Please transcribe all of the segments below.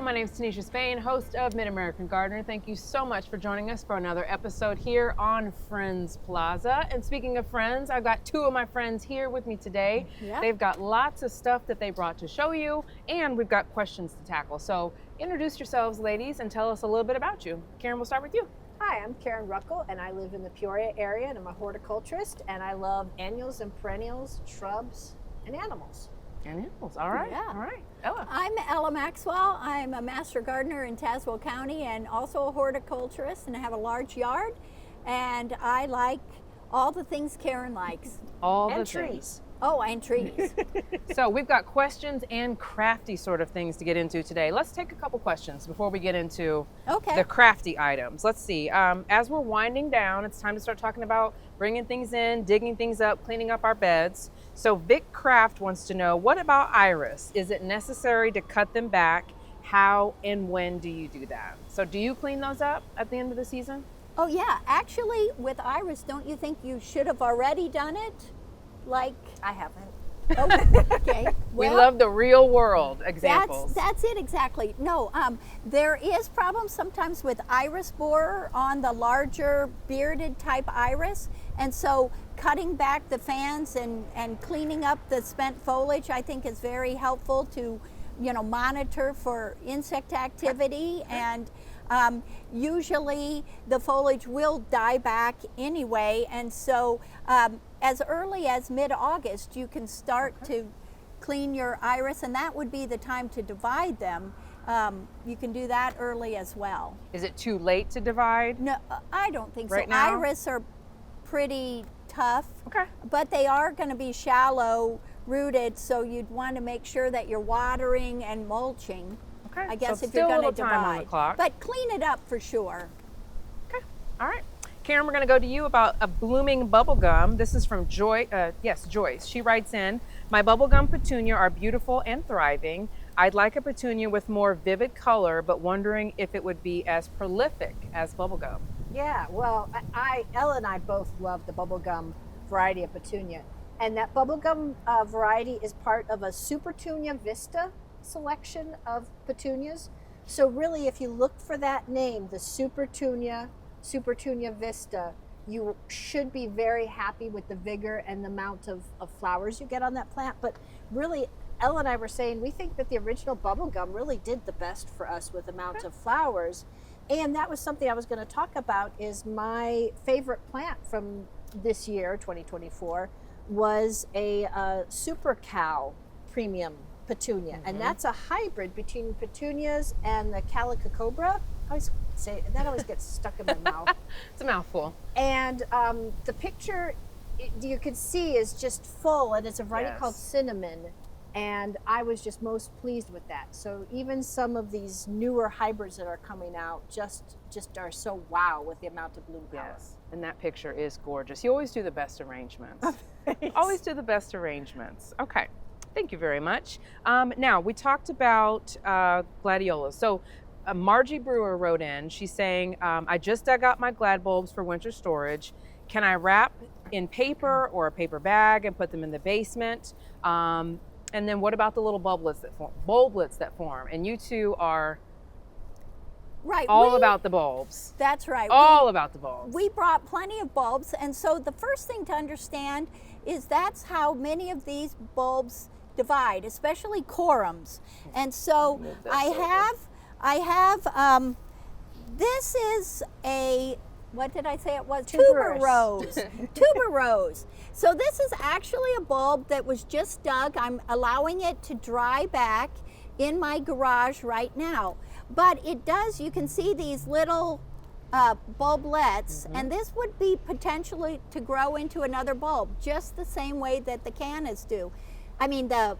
My name is Tanisha Spain, host of Mid-American Gardener. Thank you so much for joining us for another episode here on Friends Plaza. And speaking of friends, I've got two of my friends here with me today. Yeah. They've got lots of stuff that they brought to show you, and we've got questions to tackle. So introduce yourselves, ladies, and tell us a little bit about you. Karen, we'll start with you. Hi, I'm Karen Ruckel, and I live in the Peoria area, and I'm a horticulturist, and I love annuals and perennials, shrubs, and animals. Animals, all right. Yeah. All right. Ella. I'm Ella Maxwell. I'm a master gardener in Tazewell County and also a horticulturist, and I have a large yard, and I like all the things Karen likes. All And the trees. things. Oh, and trees. So we've got questions and crafty sort of things to get into today. Let's take a couple questions before we get into Okay. the crafty items. Let's see. As we're winding down, it's time to start talking about bringing things in, digging things up, cleaning up our beds. So Vic Craft wants to know, what about iris? Is it necessary to cut them back? How and when do you do that? So do you clean those up at the end of the season? Oh, yeah. Actually, with iris, don't you think you should have already done it? Like, I haven't. okay. We well, love the real world examples. That's it exactly. No, there is problems sometimes with iris borer on the larger bearded type iris, and so cutting back the fans and cleaning up the spent foliage, I think, is very helpful to, monitor for insect activity. And usually the foliage will die back anyway, and so as early as mid-August you can start to clean your iris, and that would be the time to divide them. You can do that early as well. Is it too late to divide? No, I don't think Right so. now? Iris are pretty tough, Okay. but they are going to be shallow rooted, so you'd want to make sure that you're watering and mulching. Okay. I guess so if you're still a going to little time on the divide, clock. but clean it up for sure. Okay. All right. Karen, we're going to go to you about a blooming bubblegum. This is from Joyce. She writes in, my bubblegum petunia are beautiful and thriving. I'd like a petunia with more vivid color, but wondering if it would be as prolific as bubblegum. Yeah, well, Ella and I both love the bubblegum variety of petunia. And that bubblegum variety is part of a Supertunia Vista selection of petunias. So really, if you look for that name, the Supertunia Vista, you should be very happy with the vigor and the amount of flowers you get on that plant. But really, Ella and I were saying we think that the original bubblegum really did the best for us with amount of flowers. And that was something I was going to talk about. Is my favorite plant from this year, 2024, was a Super Cow premium petunia. And that's a hybrid between petunias and the Calica Cobra. I always say that, always gets stuck in my mouth. It's a mouthful. And the picture you could see is just full, and it's a variety called Yes. Cinnamon. And I was just most pleased with that. So even some of these newer hybrids that are coming out just are so wow with the amount of bloom power. Yes. And that picture is gorgeous. You always do the best arrangements. Always do the best arrangements. Okay. Thank you very much. Now, we talked about gladiolas. So Margie Brewer wrote in. She's saying, I just dug out my glad bulbs for winter storage. Can I wrap in paper or a paper bag and put them in the basement? And then what about the little bulblets that form? And you two are Right. all about the bulbs. That's right. All about the bulbs. We brought plenty of bulbs, and so the first thing to understand is that's how many of these bulbs divide, especially corums. And so Move this I have this is a, what did I say it was? Tuberose. Tuberose. So this is actually a bulb that was just dug. I'm allowing it to dry back in my garage right now. But it does, you can see these little bulblets, and this would be potentially to grow into another bulb, just the same way that the cannas do. I mean the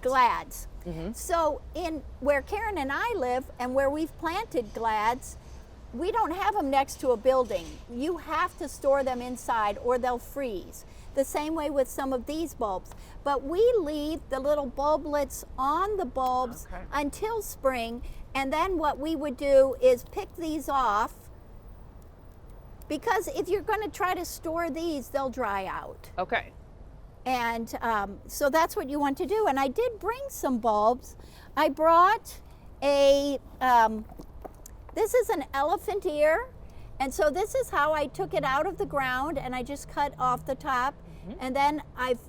glads. So in where Karen and I live and where we've planted glads, we don't have them next to a building. You have to store them inside or they'll freeze. The same way with some of these bulbs. But we leave the little bulblets on the bulbs until spring, and then what we would do is pick these off, because if you're going to try to store these, they'll dry out. Okay. And so that's what you want to do. And I did bring some bulbs. I brought this is an elephant ear. And so this is how I took it out of the ground, and I just cut off the top. And then I'm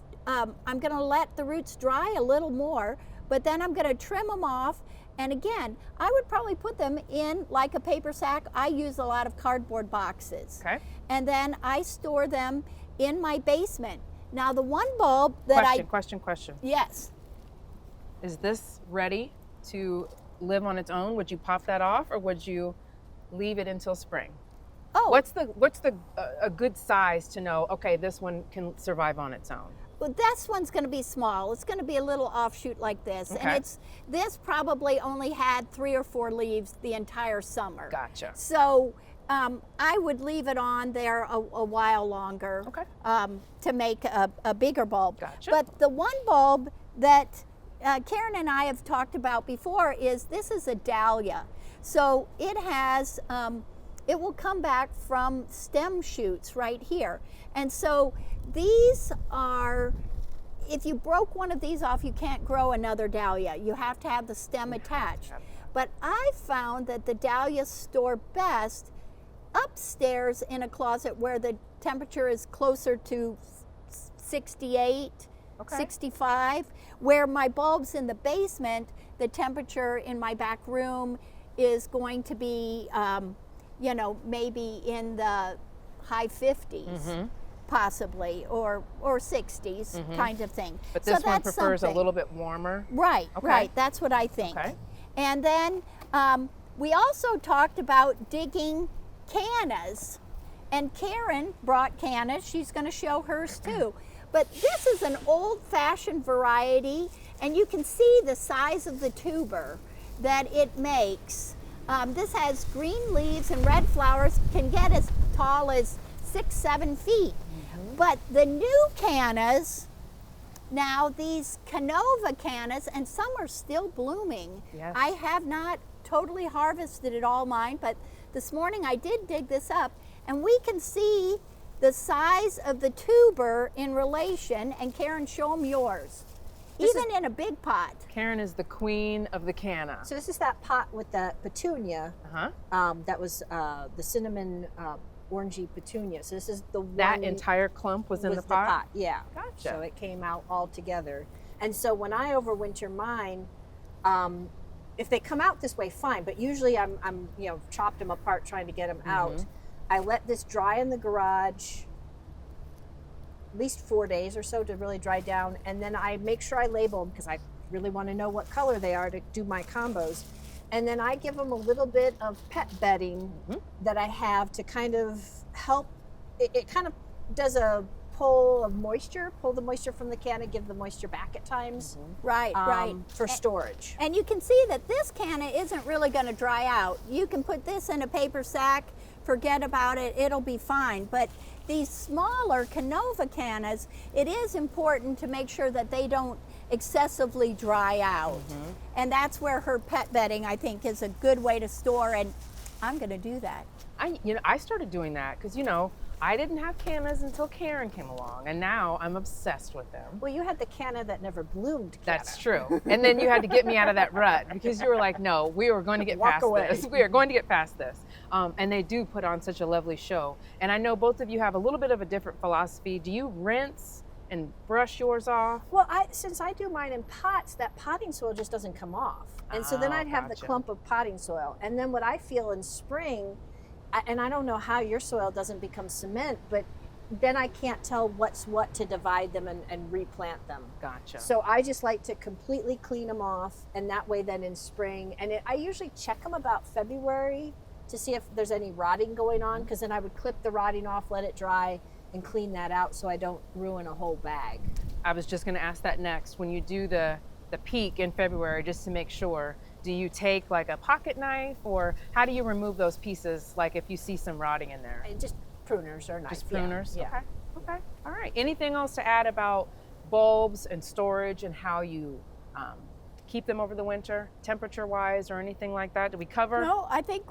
gonna let the roots dry a little more, but then I'm gonna trim them off. And again, I would probably put them in like a paper sack. I use a lot of cardboard boxes. Okay. And then I store them in my basement. Now the one bulb that Question. Yes. Is this ready to live on its own? Would you pop that off, or would you leave it until spring? Oh. What's a good size to know, okay, this one can survive on its own? Well, this one's going to be small. It's going to be a little offshoot like this. Okay. And this probably only had 3 or 4 leaves the entire summer. Gotcha. So I would leave it on there a while longer. Okay. To make a bigger bulb. Gotcha. But the one bulb that Karen and I have talked about before is this is a dahlia. So it has, it will come back from stem shoots right here. And so these are, if you broke one of these off, you can't grow another dahlia. You have to have the stem attached. But I found that the dahlias store best upstairs in a closet where the temperature is closer to 68, Okay. 65, where my bulbs in the basement, the temperature in my back room is going to be, maybe in the high 50s. Possibly, or 60s kind of thing. But this So one that's prefers a something. little bit warmer. Right, Okay. right. That's what I think. Okay. And then we also talked about digging cannas. And Karen brought cannas. She's going to show hers too. But this is an old-fashioned variety, and you can see the size of the tuber that it makes. This has green leaves and red flowers, can get as tall as 6-7 feet. But the new cannas, now these Canova cannas, and some are still blooming. Yes. I have not totally harvested it all mine, but this morning I did dig this up, and we can see the size of the tuber in relation. And Karen, show them yours. Even in a big pot. Karen is the queen of the canna. So this is that pot with the petunia. That was the cinnamon orangey petunia. So this is the one. That entire clump was in the was pot? Yeah. Gotcha. So it came out all together. And so when I overwinter mine, if they come out this way, fine. But usually I'm chopped them apart trying to get them out. I let this dry in the garage at least 4 days or so to really dry down, and then I make sure I label them because I really want to know what color they are to do my combos. And then I give them a little bit of pet bedding that I have to kind of help. It kind of does a pull the moisture from the canna, give the moisture back at times. Right, right. For storage. And you can see that this canna isn't really going to dry out. You can put this in a paper sack, forget about it, it'll be fine. But these smaller Canova cannas, it is important to make sure that they don't excessively dry out. And that's where her pet bedding, I think, is a good way to store, and I'm going to do that. I started doing that because, I didn't have cannas until Karen came along, and now I'm obsessed with them. Well, you had the canna that never bloomed canna. That's true. And then you had to get me out of that rut because you were like, no, we are going to get Walk past away. this. We are going to get past this. And they do put on such a lovely show. And I know both of you have a little bit of a different philosophy. Do you rinse and brush yours off? Well, since I do mine in pots, that potting soil just doesn't come off. And so then Oh, I'd have the gotcha. clump of potting soil. And then what I feel in spring, and I don't know how your soil doesn't become cement, but then I can't tell what's what to divide them and replant them. Gotcha. So I just like to completely clean them off, and that way then in spring, and I usually check them about February to see if there's any rotting going on, because then I would clip the rotting off, let it dry, and clean that out so I don't ruin a whole bag. I was just going to ask that next. When you do the peak in February, just to make sure, do you take like a pocket knife, or how do you remove those pieces, like if you see some rotting in there? And just pruners or knife. Just yeah, pruners? Yeah. Okay. All right. Anything else to add about bulbs and storage and how you keep them over the winter, temperature-wise, or anything like that? Did we cover? No, I think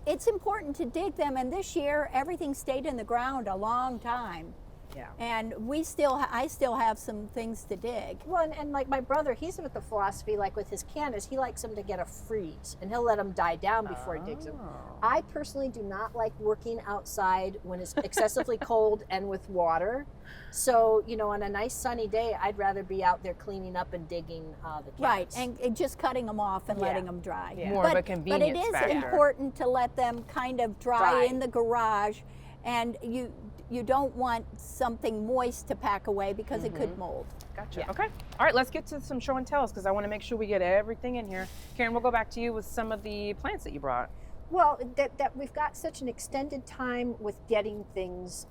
it's important to dig them, and this year everything stayed in the ground a long time. Yeah. And I still have some things to dig. Well, and like my brother, he's with the philosophy, like with his cannas, he likes them to get a freeze, and he'll let them die down before he digs them. Oh. I personally do not like working outside when it's excessively cold and with water. So, you know, on a nice sunny day, I'd rather be out there cleaning up and digging the cannas. Right, and just cutting them off and Yeah. letting them dry. Yeah. More of a But it convenience is factor. important to let them kind of dry Dry. in the garage, and you don't want something moist to pack away because it could mold. Gotcha. Yeah. Okay. All right, let's get to some show and tells because I want to make sure we get everything in here. Karen, we'll go back to you with some of the plants that you brought. Well, that we've got such an extended time with getting things.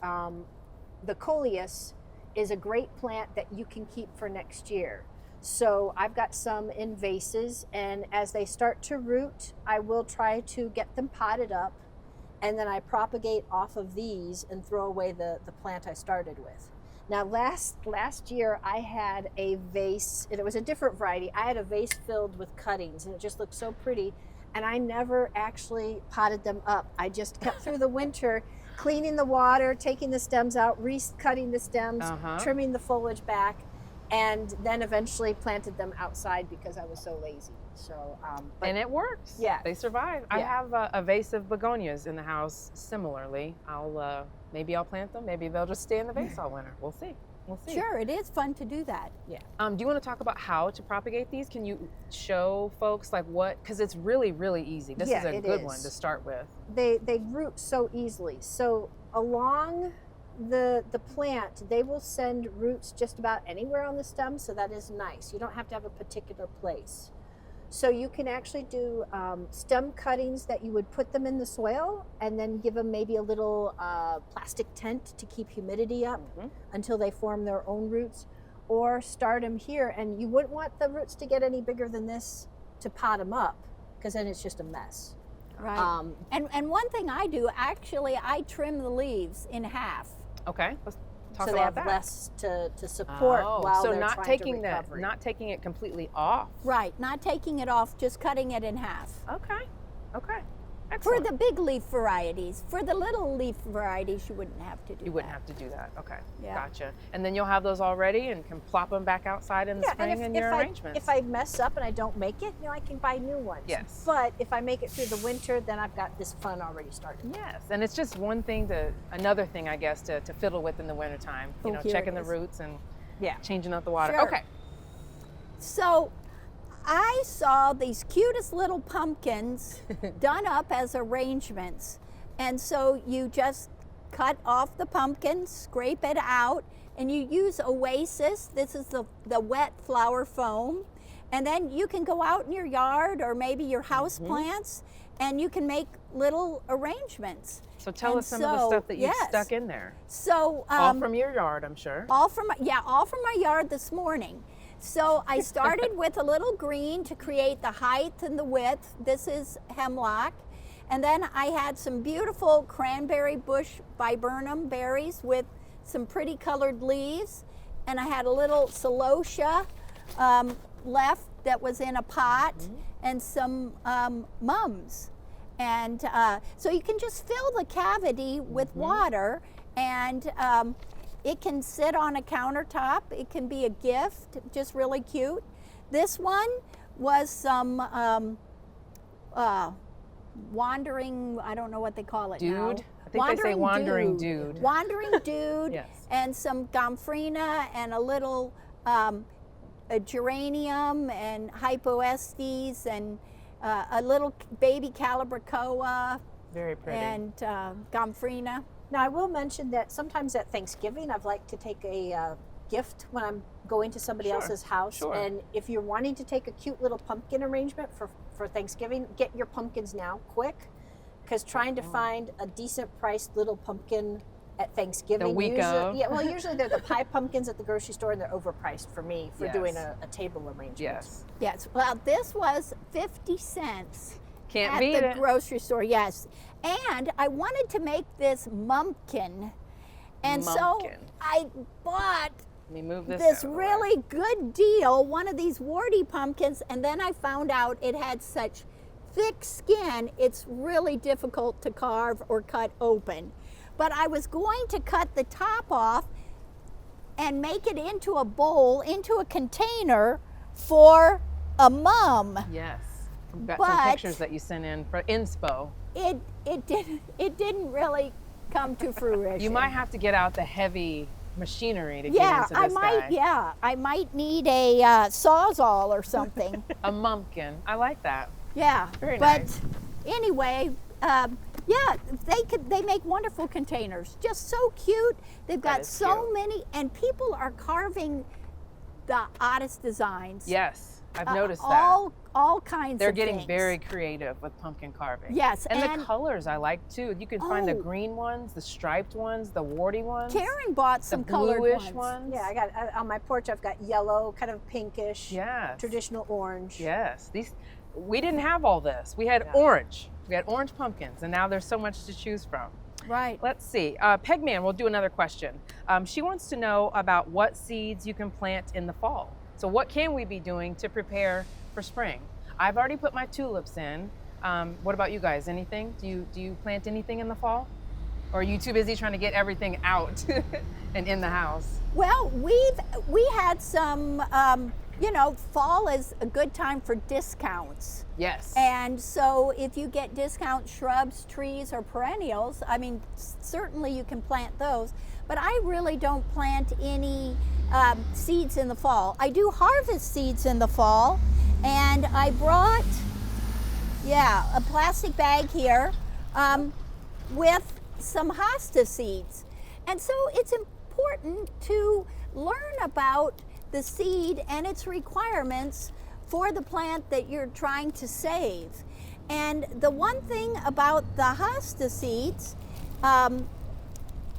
The coleus is a great plant that you can keep for next year. So I've got some in vases, and as they start to root, I will try to get them potted up, and then I propagate off of these and throw away the plant I started with. Now last year I had a vase, and it was a different variety. I had a vase filled with cuttings, and it just looked so pretty. And I never actually potted them up. I just kept through the winter cleaning the water, taking the stems out, re-cutting the stems, trimming the foliage back, and then eventually planted them outside because I was so lazy. So, but And it works. Yeah. They survive. I Yeah. have a vase of begonias in the house similarly. Maybe I'll plant them. Maybe they'll just stay in the vase all winter. We'll see. We'll see. Sure, it is fun to do that. yeah. Do you want to talk about how to propagate these? Can you show folks like what? Because it's really, really easy. This Yeah, is a it good is. one to start with. They root so easily. So along the plant, they will send roots just about anywhere on the stem, so that is nice. You don't have to have a particular place. So you can actually do stem cuttings that you would put them in the soil and then give them maybe a little plastic tent to keep humidity up until they form their own roots, or start them here. And you wouldn't want the roots to get any bigger than this to pot them up, because then it's just a mess. Right. And one thing I do, actually, I trim the leaves in half. Okay. Let's talk So they about have that. less to support while so they're not trying taking to recover. not taking it completely off. Right, not taking it off, just cutting it in half. Okay. Okay. For Excellent. the big leaf varieties. For the little leaf varieties, you wouldn't have to do You wouldn't that. have to do that. Okay. Yeah. Gotcha. And then you'll have those all ready and can plop them back outside in the spring in your arrangements. if I mess up and I don't make it, I can buy new ones. Yes. But if I make it through the winter, then I've got this fun already started. Yes, and it's just another thing, I guess, to fiddle with in the wintertime. You Oh, know, here checking it the is. roots and Yeah. changing out the water. Sure. Okay. So I saw these cutest little pumpkins done up as arrangements. And so you just cut off the pumpkin, scrape it out, and you use Oasis. This is the wet flower foam. And then you can go out in your yard or maybe your house plants, and you can make little arrangements. So tell And us some of the so, stuff that you've yes. stuck in there. So All from your yard, I'm sure. all from my yard this morning. So I started with a little green to create the height and the width. This is hemlock. And then I had some beautiful cranberry bush viburnum berries with some pretty colored leaves. And I had a little celosia left that was in a pot, and some mums. And so you can just fill the cavity with water, and it can sit on a countertop. It can be a gift, just really cute. This one was some wandering, I don't know what they call it now. Dude? I think they say wandering dude. Wandering dude. Yes. And some gomphrena and a little a geranium and hypoestes and a little baby calibrachoa Very pretty. and gomphrena. Now I will mention that sometimes at Thanksgiving I've liked to take a gift when I'm going to somebody Sure, else's house. sure. And if you're wanting to take a cute little pumpkin arrangement for Thanksgiving, get your pumpkins now quick, because trying to find a decent priced little pumpkin at Thanksgiving. The week usually, of. Yeah, well, usually they're the pie pumpkins at the grocery store, and they're overpriced for me for doing Yes. a table arrangement. Yes. Yes, well, this was 50 cents Can't at beat the it. grocery store, yes. And I wanted to make this mumpkin. And so Mumpkin. I bought Let me move this this out of the way. really good deal, one of these warty pumpkins, and then I found out it had such thick skin, it's really difficult to carve or cut open. But I was going to cut the top off and make it into a bowl, into a container for a mum. Yes. We've got But- some pictures that you sent in for inspo. It didn't really come to fruition. You might have to get out the heavy machinery to Yeah, get into this guy. Yeah, I might need a sawzall or something. A mumpkin. I like that. Yeah, Very but nice. anyway, yeah, they make wonderful containers, just so cute. They've That got is so cute. many, and people are carving the oddest designs. Yes, I've noticed that. All kinds. They're of getting things. very creative with pumpkin carving. Yes, And the and- colors I like too. You can find the Oh. green ones, the striped ones, the warty ones. Karen bought some colored bluish ones. ones. Yeah, I got on my porch. I've got yellow, kind of pinkish, Yes. traditional orange. Yes. We didn't have all this. We had Yeah. orange. We had orange pumpkins, and now there's so much to choose from. Right. Let's see. Pegman, we'll do another question. She wants to know about what seeds you can plant in the fall. So what can we be doing to prepare for spring? I've already put my tulips in. What about you guys? Anything? Do you plant anything in the fall? Or are you too busy trying to get everything out and in the house? Well, we had some. Fall is a good time for discounts. Yes. And so if you get discount shrubs, trees, or perennials, I mean, certainly you can plant those. But I really don't plant any seeds in the fall. I do harvest seeds in the fall. And I brought, a plastic bag here with some hosta seeds. And so it's important to learn about the seed and its requirements for the plant that you're trying to save. And the one thing about the hosta seeds,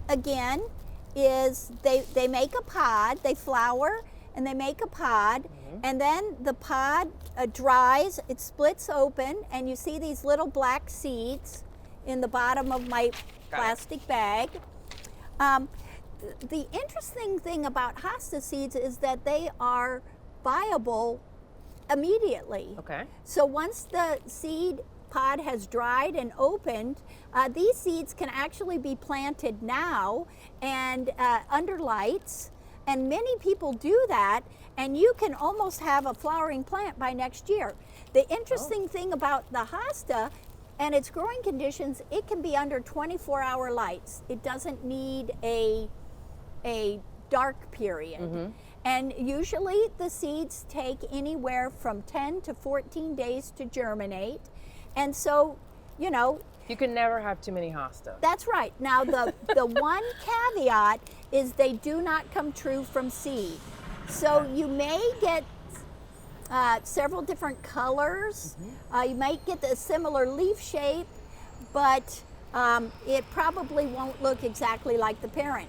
again, is they make a pod, they flower and they make a pod, and then the pod dries, it splits open, and you see these little black seeds in the bottom of my plastic bag. The interesting thing about hosta seeds is that they are viable immediately. Okay. So once the seed pod has dried and opened, these seeds can actually be planted now and under lights, and many people do that, and you can almost have a flowering plant by next year. The interesting thing about the hosta and its growing conditions, it can be under 24-hour lights. It doesn't need a dark period. And usually the seeds take anywhere from 10 to 14 days to germinate. And so, You can never have too many hosta. that's right. Now the one caveat is they do not come true from seed. So you may get several different colors. You might get a similar leaf shape, but it probably won't look exactly like the parent.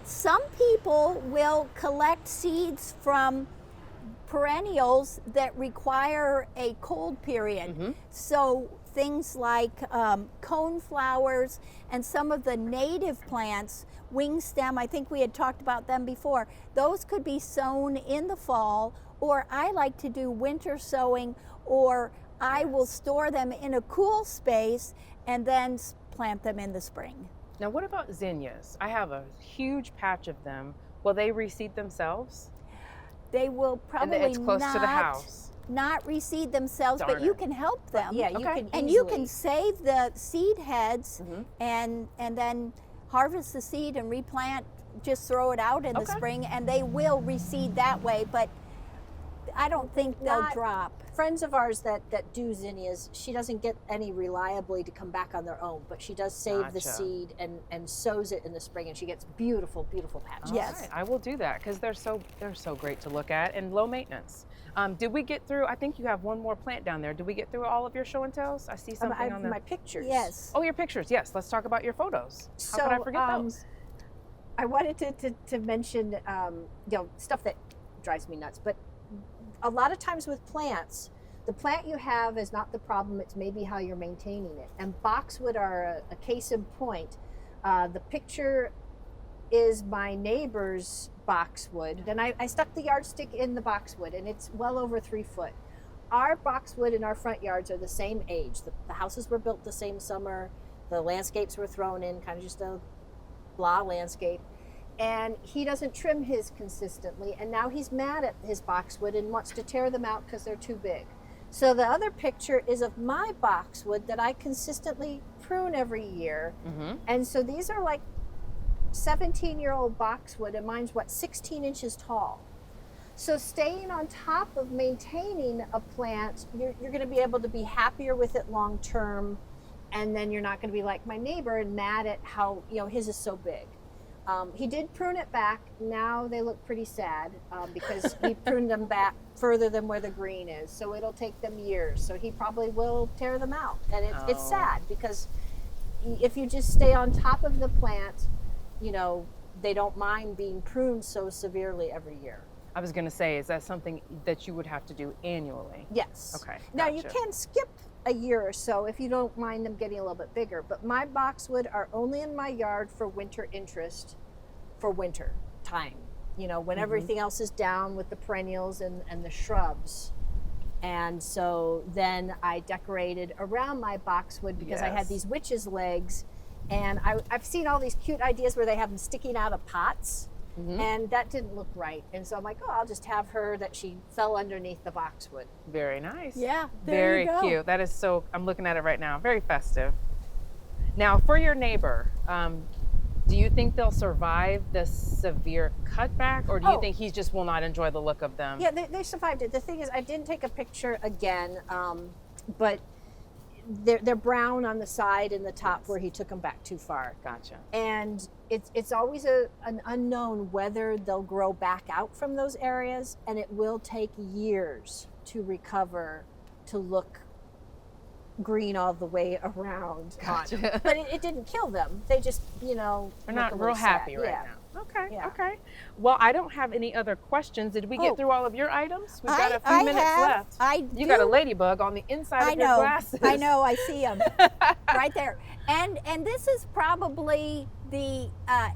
Some people will collect seeds from perennials that require a cold period. So things like cone flowers and some of the native plants, wing stem, I think we had talked about them before, those could be sown in the fall, or I like to do winter sowing, or I will store them in a cool space and then plant them in the spring. Now, what about zinnias? I have a huge patch of them. Will they reseed themselves? They will probably it's close to the house. not reseed themselves, Darn but you it. can help them. Yeah, you Okay. can And you easily- can save the seed heads Mm-hmm. and then harvest the seed and replant, just throw it out in the Okay. spring, and they will reseed that way, but I don't think they'll Not- drop. friends of ours that do zinnias, she doesn't get any reliably to come back on their own, but she does save the Gotcha. seed and sows it in the spring, and she gets beautiful, beautiful patches. Yes. All right, I will do that because they're so great to look at and low maintenance. Did we get through? I think you have one more plant down there. Did we get through all of your show and tells? I see something on there. My pictures. Yes. Oh, your pictures. Yes, let's talk about your photos. How could I So, forget those? I wanted to mention stuff that drives me nuts, but a lot of times with plants, the plant you have is not the problem, it's maybe how you're maintaining it. And boxwood are a case in point. The picture is my neighbor's boxwood, and I stuck the yardstick in the boxwood, and it's well over 3 foot. Our boxwood in our front yards are the same age. The houses were built the same summer, the landscapes were thrown in, kind of just a blah landscape. and he doesn't trim his consistently, and now he's mad at his boxwood and wants to tear them out because they're too big. So the other picture is of my boxwood that I consistently prune every year. And so these are like 17-year-old boxwood, and mine's 16 inches tall. So staying on top of maintaining a plant, you're going to be able to be happier with it long term, and then you're not going to be like my neighbor and mad at how his is so big. He did prune it back. Now they look pretty sad because he pruned them back further than where the green is. So it'll take them years. So he probably will tear them out. And it's sad because if you just stay on top of the plant, they don't mind being pruned so severely every year. I was going to say, is that something that you would have to do annually? Yes. Okay. Now gotcha. you can skip a year or so if you don't mind them getting a little bit bigger, but my boxwood are only in my yard for winter interest, for winter time, when everything else is down with the perennials and the shrubs. And so then I decorated around my boxwood because I had these witch's legs, and I've seen all these cute ideas where they have them sticking out of pots. And that didn't look right. And so I'm like, I'll just have her that she fell underneath the boxwood. Very nice. Yeah, Very cute. That is so, I'm looking at it right now. Very festive. Now, for your neighbor, do you think they'll survive the severe cutback, or do you think he just will not enjoy the look of them? Yeah, they survived it. The thing is, I didn't take a picture again, but they're brown on the side and the top where he took them back too far. Gotcha. And it's always an unknown whether they'll grow back out from those areas, and it will take years to recover to look green all the way around. Gotcha. But it didn't kill them. They just, They're look not a real little happy sad. right Yeah. now. Okay. Yeah. Okay. Well, I don't have any other questions. Did we get through all of your items? We've got a few minutes left. You got a ladybug on the inside of your glasses. I know. I see them right there. And this is probably the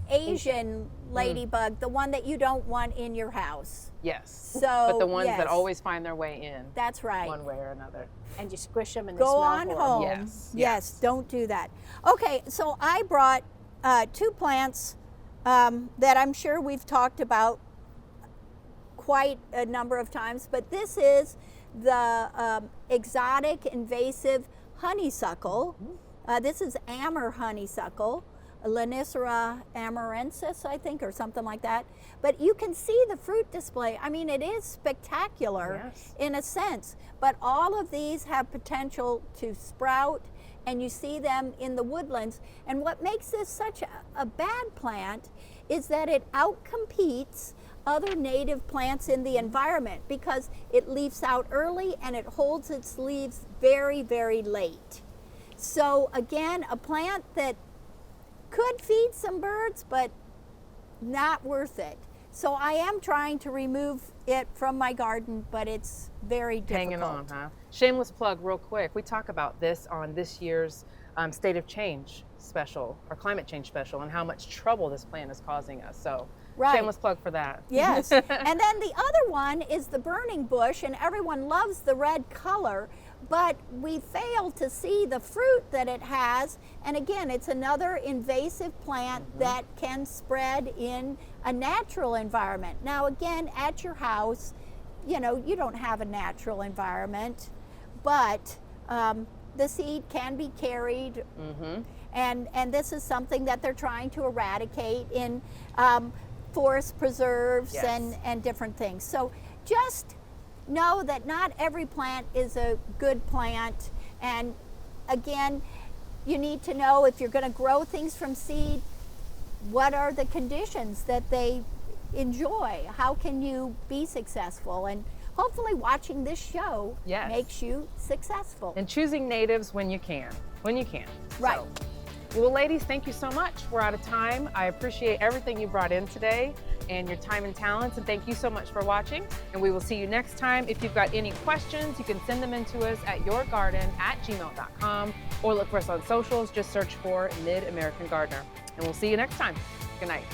Asian ladybug, the one that you don't want in your house. Yes. So, but the ones that yes. always find their way in. That's right. One way or another. And you squish them and they Go smell on horrible. home. Yes. Yes, don't do that. Okay, so I brought 2 plants that I'm sure we've talked about quite a number of times, but this is the exotic invasive honeysuckle. This is Amur honeysuckle, Lonicera amurensis, I think, or something like that. But you can see the fruit display. I mean, it is spectacular in a sense, but all of these have potential to sprout, and you see them in the woodlands. And what makes this such a bad plant is that it outcompetes other native plants in the environment because it leaves out early and it holds its leaves very, very late. So again, a plant that could feed some birds, but not worth it. So I am trying to remove it from my garden, but it's very difficult. Hanging on, huh? Shameless plug real quick. We talk about this on this year's State of Change special, or Climate Change special, and how much trouble this plant is causing us. So shameless plug for that. Yes. And then the other one is the burning bush, and everyone loves the red color, but we fail to see the fruit that it has. And again, it's another invasive plant that can spread in a natural environment. Now again, at your house, you don't have a natural environment, but the seed can be carried. And this is something that they're trying to eradicate in forest preserves and different things. So just know that not every plant is a good plant. And again, you need to know if you're going to grow things from seed, what are the conditions that they enjoy? How can you be successful? And hopefully watching this show makes you successful. And choosing natives when you can. Right. So, well, ladies, thank you so much. We're out of time. I appreciate everything you brought in today and your time and talents. And thank you so much for watching. And we will see you next time. If you've got any questions, you can send them in to us at yourgarden@gmail.com or look for us on socials. Just search for Mid-American Gardener. And we'll see you next time. Good night.